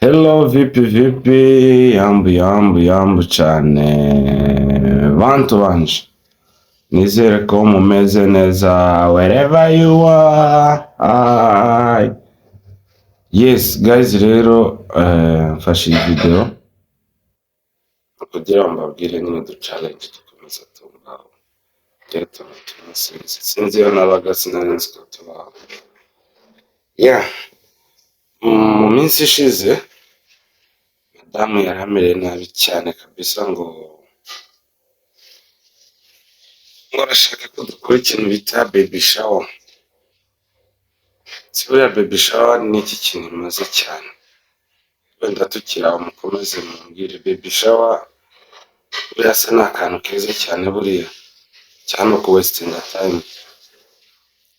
Hello, vipi vipi, yambu cyane bantu banje, nizere ko mumeze neza wherever you are. Yes guys, rero mfashe iyi video kugira ngo mbabwire nyine du challenge dukomeza tumbaho leta sinzi yo nabaga sinanzi ko tubaho. Mu minsi ishize madamu yaramereye nabi cyane kabisa, ngo arashaka ko dukora ikintu bita baby shower. Buriya baby shower ni iki kintu imaze cyane, wenda tukiraho mukomeze mumbwire. Baby shower buriya se ni akantu keza cyane buriya, cyane ku wastinga time.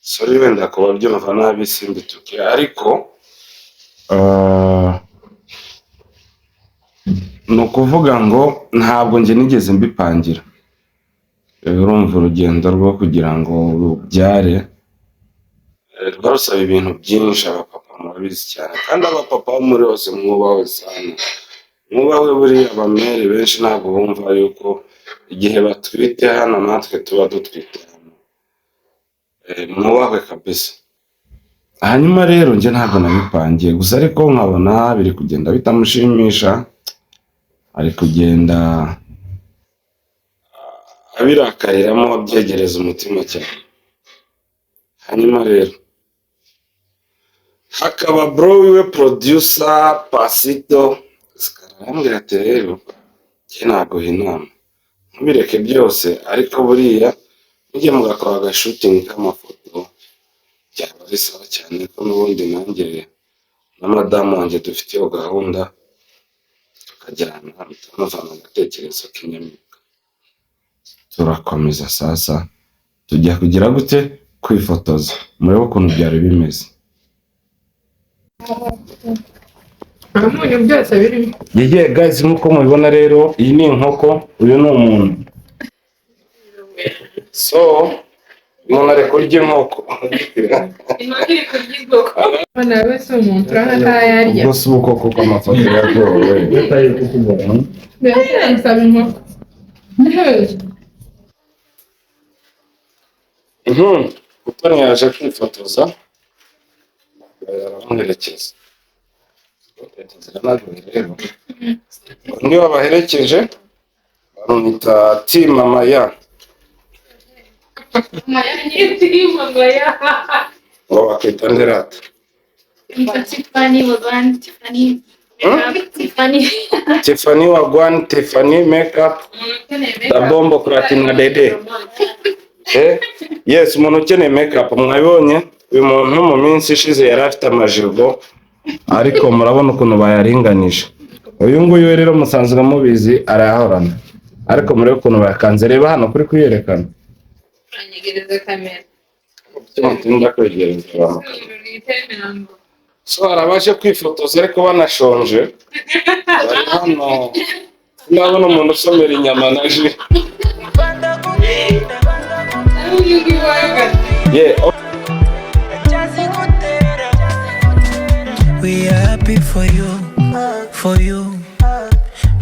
Sorry wenda kuba byumva nabi simbituke, ariko ni ukuvuga ngo ntabwo njye nigeze mbipangira. Urumva urugendo rwo kugira ngo rubyare rwarusaba ibintu byinshi. Abapapa murabizi cyane, kandi abapapa bo muri hose mwubahwe cyane, mwubahwe. Buriya abamere benshi ntabwo bumva yuko igihe batwite hano natwe tuba dutwite hano. Mwubahwe kabisa. Hanyuma rero njye ntabwo nabipangiye gusa, ariko nkabona biri kugenda bitamushimisha, ari kugenda abirakariramo abyegereza umutima cyane. Hanyuma rero hakaba bro wiwe producer Pasito arambwira ati rero njye naguha inama ntubireke byose, ariko buriya mujye mugakora agashooting k'amafoto byaba bisaba cyane, ko n'ubundi nanjye na madamu wanjye dufite iyo gahunda, tukajyana tunavana agatekerezo k'inyamibwa. Turakomeza sasa tujya kugira gute kwifotoza, murebe ukuntu byari bimeze. Yeye guys, nkuko mubibona rero, iyi ni inkoko, uyu ni umuntu. So umuntu ari kurya inkoko. Ubwo si ubukoko bw'amafoto yaryowe. Utoni yaje kwifotoza, aramuherekeza. Undi wabaherekeje bamwita Team Maya. Wakita nderata Tiffany Wagwan, Tiffany Makeup, Dabombo Kuratina Dede. Yes, umuntu ukeneye makeup mwabonye. Uyu muntu mu minsi ishize yari afite amajigo, ariko murabona ukuntu bayaringanije. Uyu nguyu rero musanzwe mubizi arayahorana, ariko murebe ukuntu bayakanze. Reba hano kuri kuyerekana. Uranyegereza kamera. Tunda kwegereza abantu. So arabaje kwifotoza ariko banashonje. Bari hano ndabona umuntu usomera inyama na ji. We are happy for you.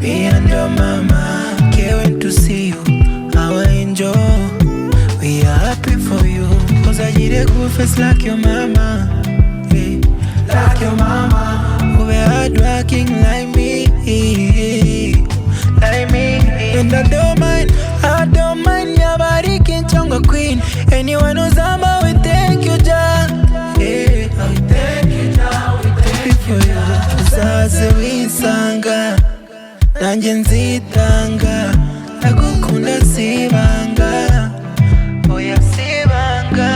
Me and your mama can't wait to see you. Our angel. We are happy for you. Cause I need a good face like your mama. Yeah. Like your mama. Who are hardworking like me. Like me. And I don't mind. Your body can chonga queen. Anyone who's about we thank you, Jah. Yeah. We thank you, Jah. We thank you for you. Uzaze wisanga, nanjye nzitanga, ndagukunda sibanga, oya sibanga.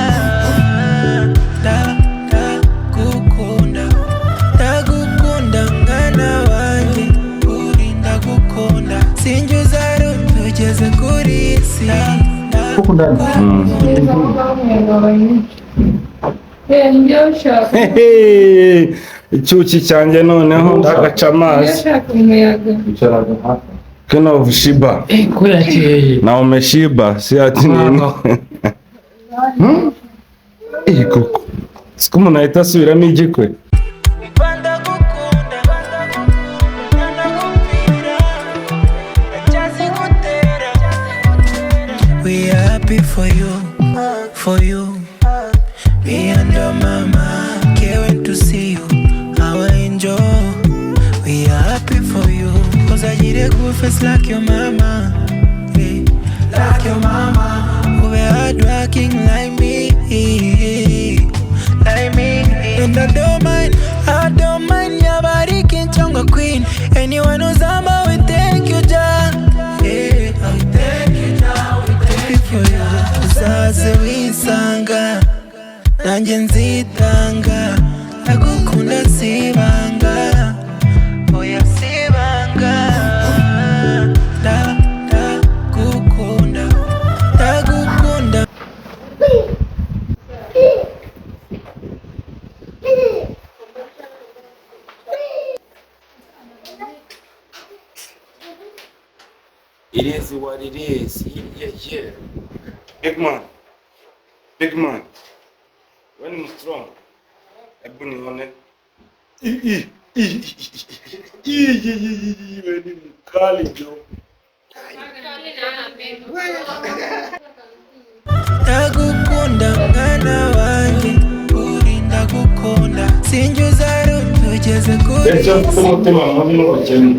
Ndagukunda mwana wanjye, uri ndagukunda, sinjuza rutugeze kuri isi. Icyuki cyanjye noneho ndagaca amazi. Kino Shiba. Naome Shiba si ati nini. Koko siko umuntu ahita asubiramo igikwe. happy for you, for you. Me and your mama can't wait to see you. How I enjoy. We are happy for you. Cause I need a good face like your mama. Hey, like your mama. Who are hardworking like me. Like me. And I don't mind your body king chonga queen. Anyone who's about we thank you, Jah. Hey, we thank you, Jah. We thank you for you. Uzaze wisanga nanjye nzitanga ndagukunda sibanga oya sibanga ndagukunda ndagukunda. It is what it is. Yeah. Big man. When I'm strong, hebu nione. Wewe ni mkali jo. Ndagukunda mwana wanjye uri ndagukunda sinjuza rutugeze kuri Ese umutima mubi n'ubukene.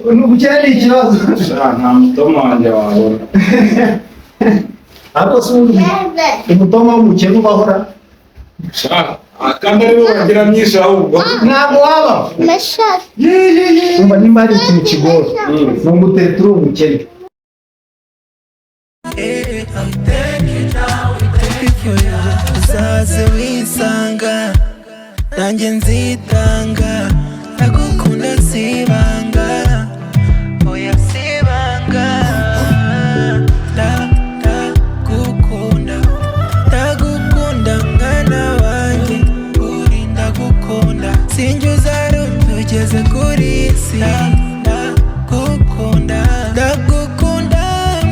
Ubukene ni ikibazo. Nta mutima wanjye wabona. Ariko si umutoma w'umukene ubahora. Kandi ariwe wagira myinshi ahubwo. Ntabwo waba. Umva nimba hari ikintu kigora. Ni ugutera uri umukene. Uzaze wisanga nanjye nzitanga ndagukunda sibanga oya sibanga ndagukunda mwana wanjye uri ndagukunda sinjuza rutugeze kuri isi ndagukunda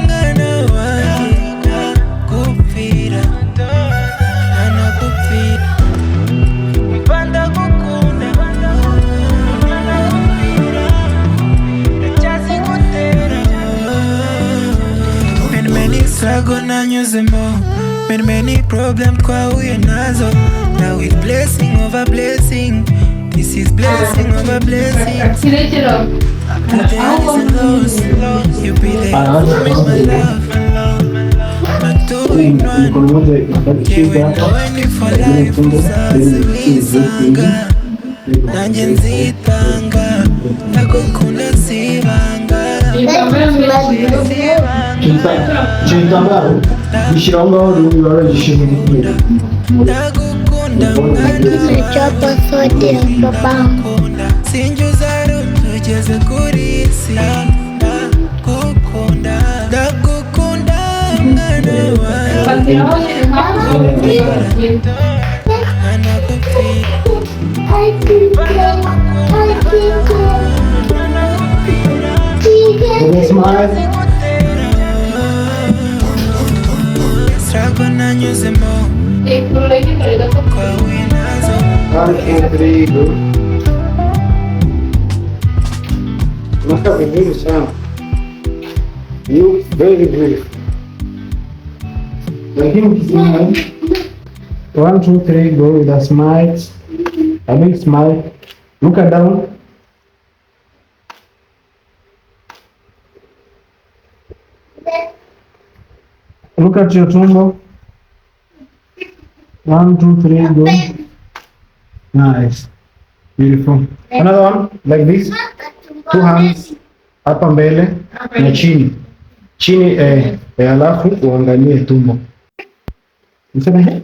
mwana wanjye ndagupfira struggle nanyuzemo many problems twahuye nazo. Now it's blessing over blessing. This is blessing over blessing. You be there for me, my love. My two-in-one. Yeah, we're going for life. Uzaze wisanga nanjye nzitanga ndagukunda sibanga. Chitangaro. Bishyiraho ngaho rero gishinzwe gukora. Ndagukunda sinjuza rutugeze kuri isi ndagukunda mwana wanjye struggle nanyuzemo twahuye nazo. 1, 2, 3, go. Look at the beautiful. You very beautiful. Like him, smile. 1, 2, 3, go with a smile. A big smile. Look at down. Look at your tumbo. 1, 2, 3, go. Nice. Beautiful. Another one like this. 2 hands hapa mbele na chini. Chini alafu uangalie tumbo. Mseme he?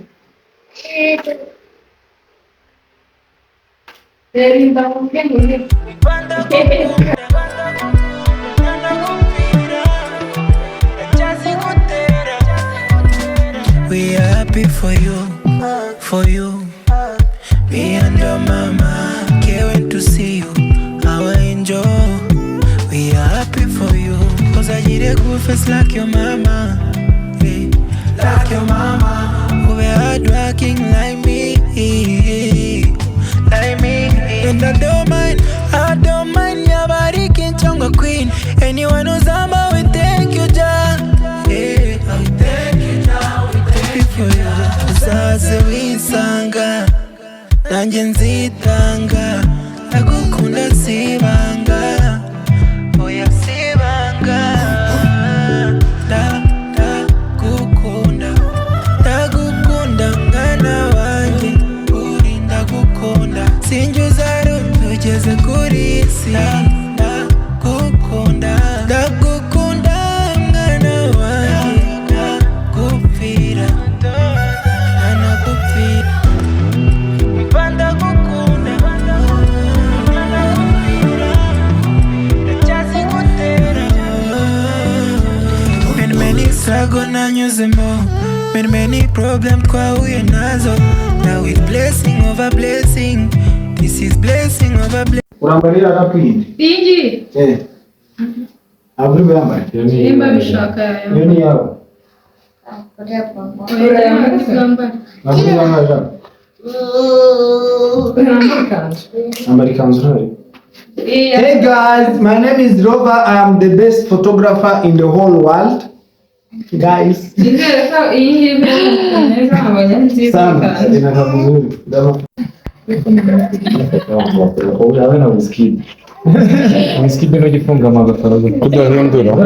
We are happy for you. Me and your mama can't wait to see you. How I enjoy. We are happy for you. Cause I need a good face like your mama. Hey, like your mama. Who are hardworking like me. Like me. And I don't mind your body king chonga queen. Anyone who's about we thank you, Jah. Hey, we thank nanjye nzitanga ndagukunda sibanga oya sibanga ndagukunda mwana wanjye uri ndagukunda sinjye tugeze kuri isi ndagukunda mwana wanjye ndagupfira ntanagupfira mva ndagukunda ndacyazigutera many struggle nanyuzemo many problem twahuye nazo now it's blessing over blessing. This is blessing over blessing. Urambarira rapidi. Ingi. Abri bamba. Nimba bishaka yawe. Yoni yawe. Abri bamba ja. Americans right. Hey guys, my name is Rover. I am the best photographer in the whole world. Guys. Sana, inakaa vizuri. Wewe na whisky. Whisky ndio jifunga magafara. Kudahindura.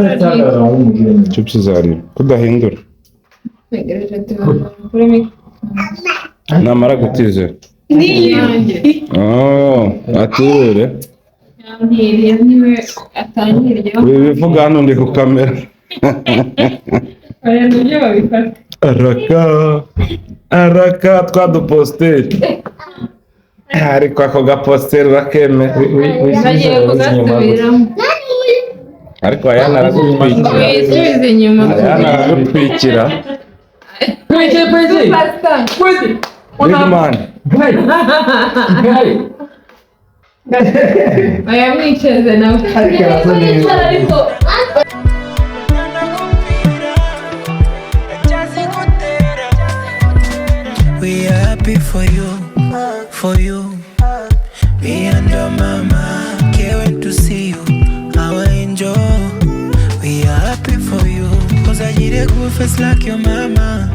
Chips zari. Kudahindura. Namara gutize. Oh, ature. Niwe atangiriye. Bivuga hano ndi ku kamera. Aya nibyo babifata. Araka twaduposteri. Ariko ako gaposteri bakeme. Bagiye kugasubiramo. Ariko aya naragutwikira. Wisubize inyuma. Aya naragutwikira. Kwete. Big man. Aya mwicheze nawe. We are happy for you. Me and your mama can't wait to see you. How I enjoy. We are happy for you. Cause I need a good face like your mama.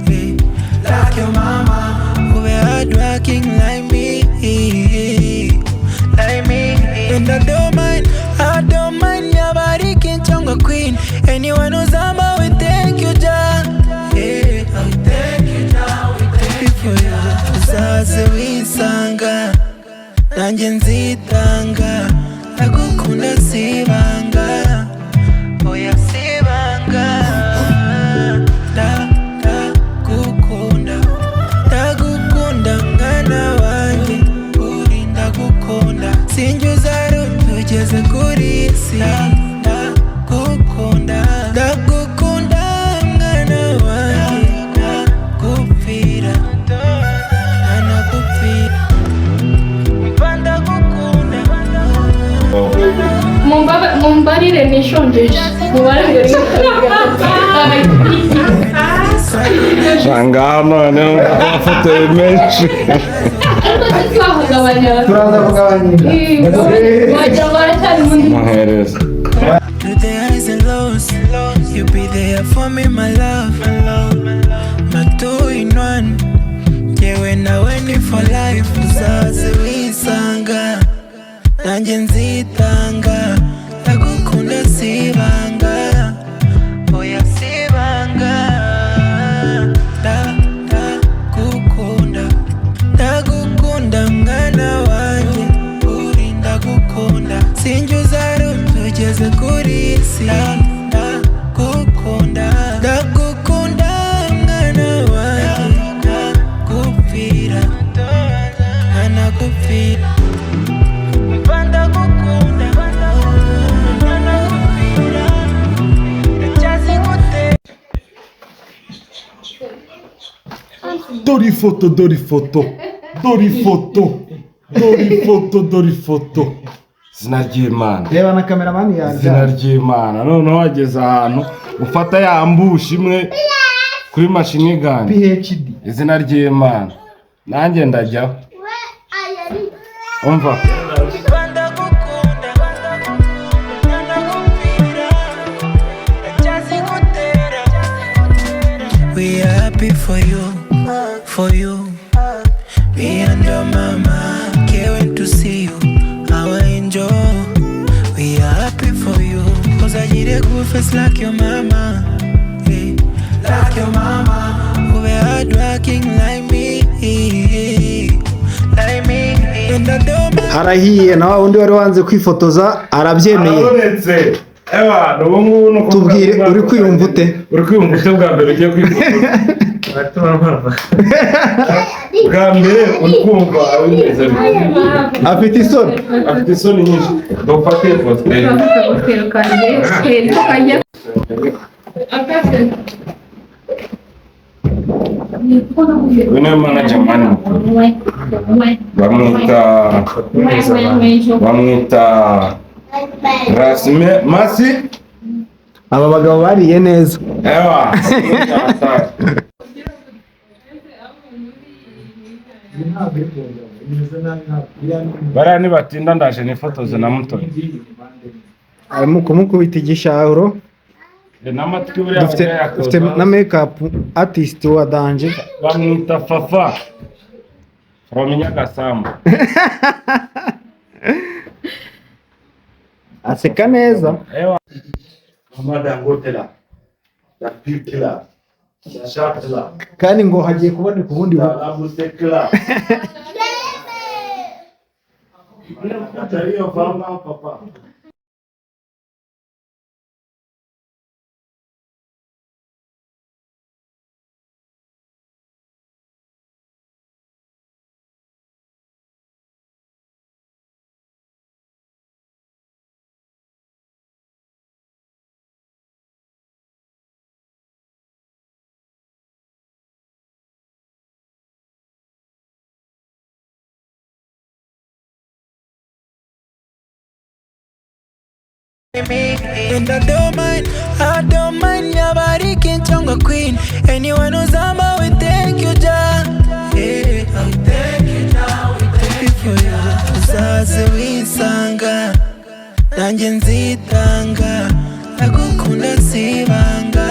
Hey, like your mama. Who are hardworking like me. And I don't mind. Nyabariki nchongo queen. Anyone who's ama we thank you, Jah. Hey, I thank you, Jah. Uzaze wisanga nanjye nzitanga ndagukunda sibanga oya sibanga ndagukunda mwana wanjye uri ndagukunda sinjye tugeze kuri isi ndagukunda mwana wanjye ndagupfira Mumbarire nishonjeje. Mubarire Shanga none amafoto menshi. Turaza kugabanya. Muhereza. Through the highs and lows, you be there for me, my love. My two-in-one. Yewe nawe ni for life. Uzaze wisanga nanjye nzitanga ndagukunda sibanga oya sibanga ndagukunda mwana wanjye uri ndagukunda sinjye tugeze kuri isi ndagukunda mwana wanjye ndagupfira ntanagupfira. Dori foto. Izina ry'Imana. Reba na cameraman yanjye. Izina ry'Imana. Noneho wageze ahantu ufata ya ambushi imwe kuri mashini gani. PhD. Izina ry'Imana. Nanjye ndajyaho. Umva. We are happy for you. Me and your mama face like your mama. Hey, like your mama. Who be hardworking like me. Like me. And I don't mind. Harahiye na undi wari wanze kwifotoza arabyemeye. Arabonetse. Ewa, nubu ngubu nuko Tubwire uri kwiyumva ute? Uri kwiyumva ute bwa mbere ugiye kwifotoza? Bwa mbere uri kumva abimeze bite? Afite isoni. Afite isoni nyinshi. Dufate ifoto. Uyu ni manager mani. Bamwita Rasme Masi. Aba bagabo bariye neza. Ewa. Bariya nibatinda ndaje nifotoze na Mutoni. Arimo kumukubita igishahuro. N'amatwi buriya Dufite na makeup artist wa Danje. Bamwita Fafa from Nyagasambu. Aseka neza. Ewa. Mama Dangote la Pipila Shatla Kandi ngo hagiye kuboneka ubundi Abu Sekla Hiyo mama papa And I don't mind Nyabariki Chongo Queen. Anyone who's on my we thank you, Jah. Yeah, I thank you, Jah. We thank you for you. Uzaze wisanga, nanje nzitanga. Ndagukunda sibanga,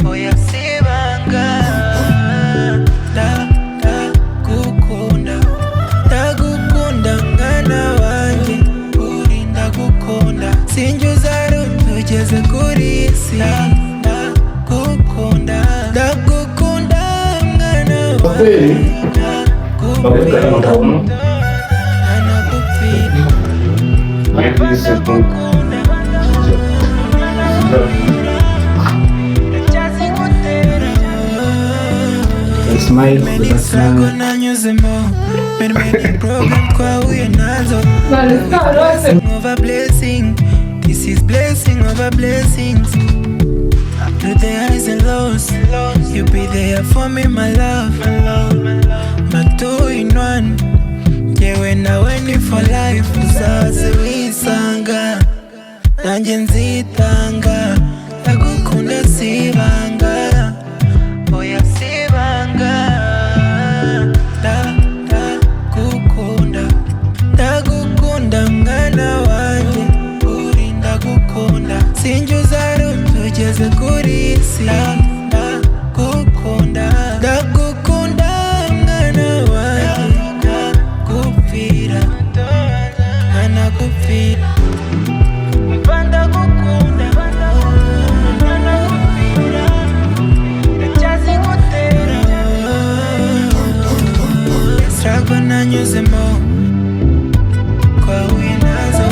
oya sibanga. Ndagukunda mwana wanjye, uri ndagukunda. Sinjuza rutugeze kuri isi. Ndagukunda mwana wanjye. Smile. Over blessing, this is blessing over blessings. Through the highs and lows, you be there for me, my love. My two-in-one, yeah, when I went in for life. Uzaze wisanga, nanje nzitanga. Ndagukunda sibanga, oya sibanga. Ndagukunda mwana wanjye, uri ndagukunda. Sinjuza rutugeze kuri isi. Ndagukunda mwana wanjye. Ndagupfira, ntanagupfira. Umva ndagukunda, ntanagupfira. Ndacyazigutera. Struggle nanyuzemo, twahuye nazo.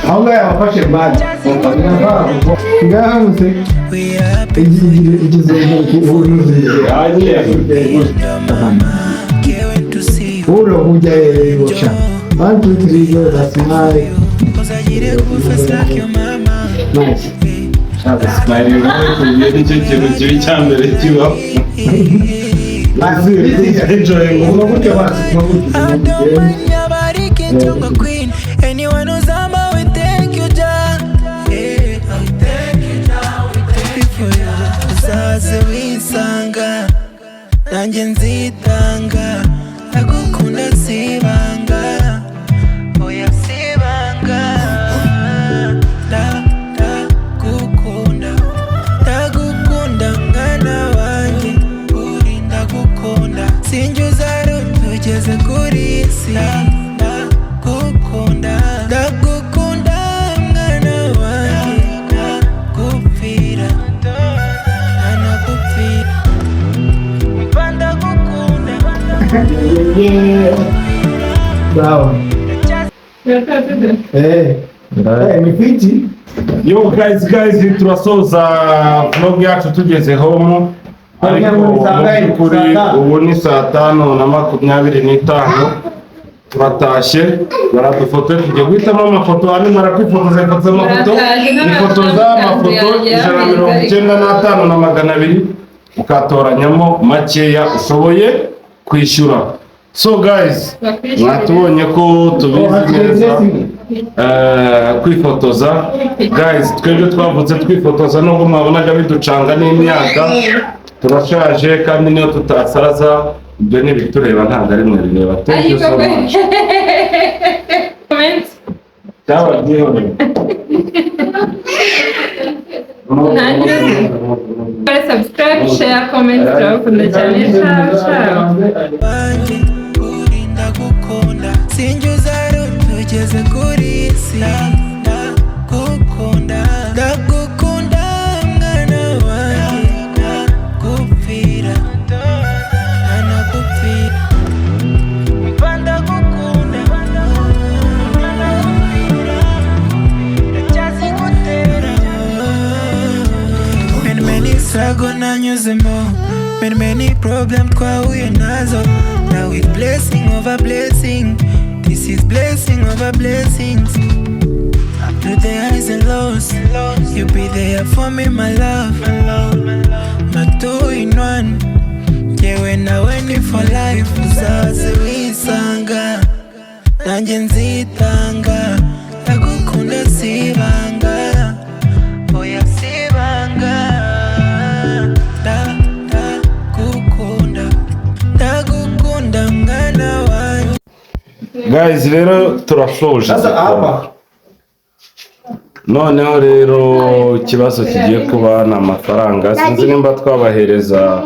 Aho yafashe bad. Ngaho se. We are Igize uburuzi. going to see you. Uro huja yosha. 1 2 3 go, that's nice. Cause I did it with face like your mama. Nice. Smiling kugiye nicyo kintu kibi cya mbere kibaho. Enjoying. I don't mind your body, king Tonga queen. Anyone who's on my way, thank you, Jah. Yeah, I thank you, Jah. We thank you for you. Uzaze wisanga, nanjye nzitanga. Ndagukunda sibanga, oya sibanga. Ndagukunda, ndagukunda mwana wanjye. Uri ndagukunda, sinjye tugeze kuri iyi si. Ndagukunda, ndagukunda mwana wanjye. Ndagupfira, ntanagupfira. Mva ndagukunda. Sawa. Ni fiti. Yo guys, turasoza vlog yacu tugeze home. Ariko mu by'ukuri ubu ni 5:25 turatashye. Baradufotoye tugiye guhitamo amafoto, hano barakwifotoza ifoto amafoto. Ifoto z'amafoto 195 na 200 ukatoranyamo makeya ushoboye kwishyura. So guys, mwatubonye ko tubizi neza kwifotoza. Guys, twebwe twavutse twifotoza nubwo mwabonaga biducanga n'imyaka. Turashaje kandi niyo tutasaza. Ibyo ni bitureba ntabwo ari mwe bireba. Thank you so much. Comment. Ciao, Dio. Subscribe, share, comment, turabakunda cyane. Ciao. Wanjye uri ndagukunda, sinjye tugeze kuri iyi si. Ndagukunda, ndagukunda mwana wanjye. Ndagupfira, ntanagupfira. Mva ndagukunda, ndacyazigutera. Many struggle nanyuzemo, many problem twahuye nazo. Now it's blessing over blessing. This is blessing over blessings. Through the highs and lows, you be there for me, my love. My 2-in-1. Yewe nawe ni for life. Uzaze wisanga, nanjye nzitanga. Ndagukunda sibanga, oya sibanga. Ndagukunda mwana wanjye. Guys, rero turashoje. Sasa hapa Noneho rero ikibazo kigiye kuba ni amafaranga. Sinzi nimba twabahereza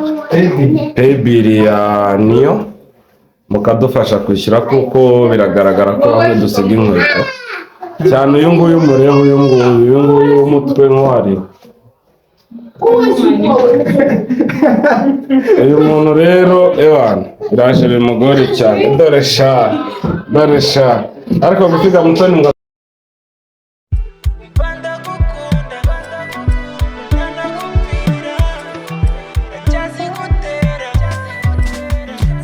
paybill ya Niyo mukadufasha kwishyura, kuko biragaragara ko bamwe dusiga inkweto cyane. Uyu nguyu mureba, uyu nguyu w'umutwe nkwari. Uyu muntu rero ewana biraje bimugore cyane. Dore sha ariko gusiga mutoni ngo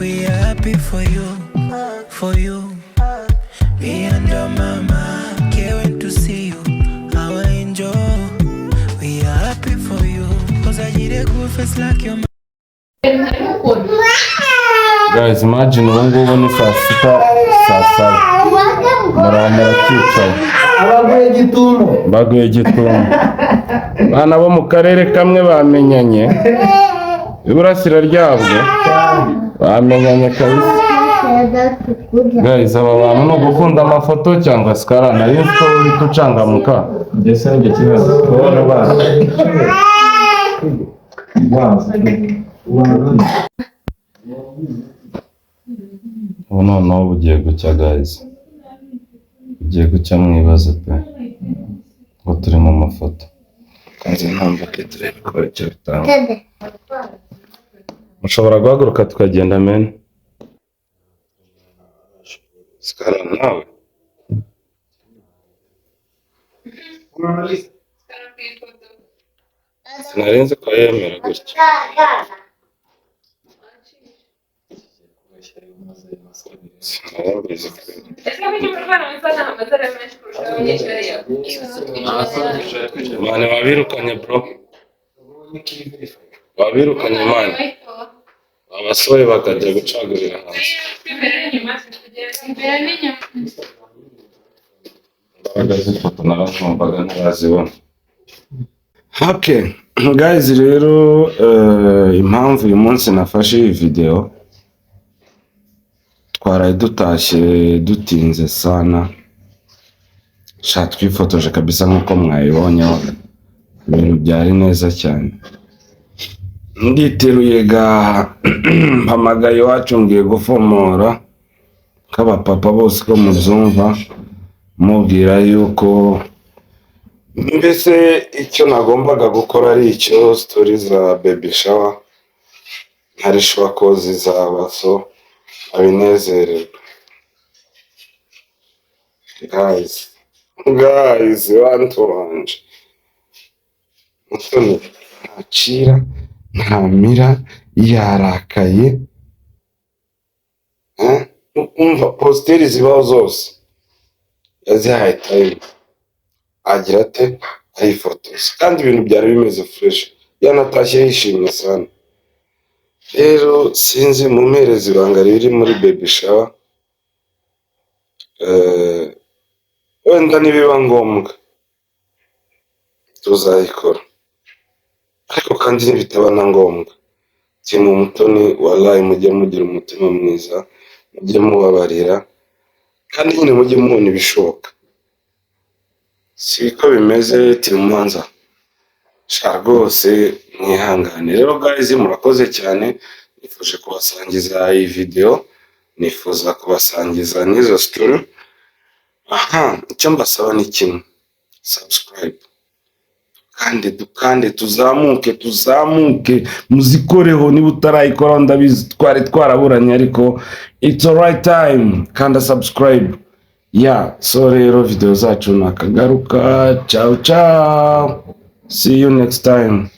We are happy for you. Me and your mama can't wait to see you. How I enjoy. We are happy for you. Cause I need a good face like your mama. guys, imagine ubu ngubu ni saa 7 muramera cyicaye. Baguye gitumo. Bana bo mu karere kamwe bamenyanye. Iburasira ryabwo bamenyanye kabisa. Guys, aba bantu no gukunda amafoto cyangwa skara na yinsko bitucangamuka. Ndetse nge kibazo kubona bana. Ubu noneho bugiye gucya guys. Bugiye gucya mwibaze pe. Ngo turi mu mafoto. Kanze ntambuke turebe ko icyo bitanga. Mushobora guhaguruka tukagenda men. Skara nawe. Sinarenze ko yemera gutya. Sinarabizi pe. Ese kuki mu Rwanda mufata amadara menshi kurusha abanyeshuri? Mane wabirukanye bro. Wabirukanye mane. Abasore bakajya gucagurira hanze. Imbere n'inyuma kugenda imbere n'inyuma. Imbaraga z'ifoto narazumvaga ntarazibona. Okay, guys rero impamvu uyu munsi nafashe iyi video twaraye dutashye dutinze sana. Sha twifotoje kabisa nkuko mwayibonye ibintu byari neza cyane. Nditeruye ga mpamagaye iwacu ngiye gufomora nk'abapapa bose ko mubyumva mubwira yuko mbese icyo nagombaga gukora ari icyo story za baby shower ntari sure ko zizaba so abinezererwa. Guys bantu banje Mutoni ntacira ntamira yarakaye umva posteri zibaho zose yazihaye time agira ate ayifotoza kandi ibintu byari bimeze fresh yanatashye yishimye sana. Rero sinzi mu mperezi ibanga riri muri baby shower wenda nibiba ngombwa tuzayikora ariko kandi nibitaba na ngombwa Timu Mutoni wallahi mujye mugira umutima mwiza mujye mubabarira kandi nyine mujye mubona ibishoboka siko bimeze Timanza sha rwose mwihangane. Rero guys murakoze cyane nifuje kubasangiza iyi video nifuza kubasangiza n'izo story. Icyo mbasaba ni kimwe subscribe kandi tuzamuke muzikoreho niba utarayikora ndabizi twari twaraburanye ariko it's alright time kanda subscribe so rero video zacu nakagaruka ciao see you next time.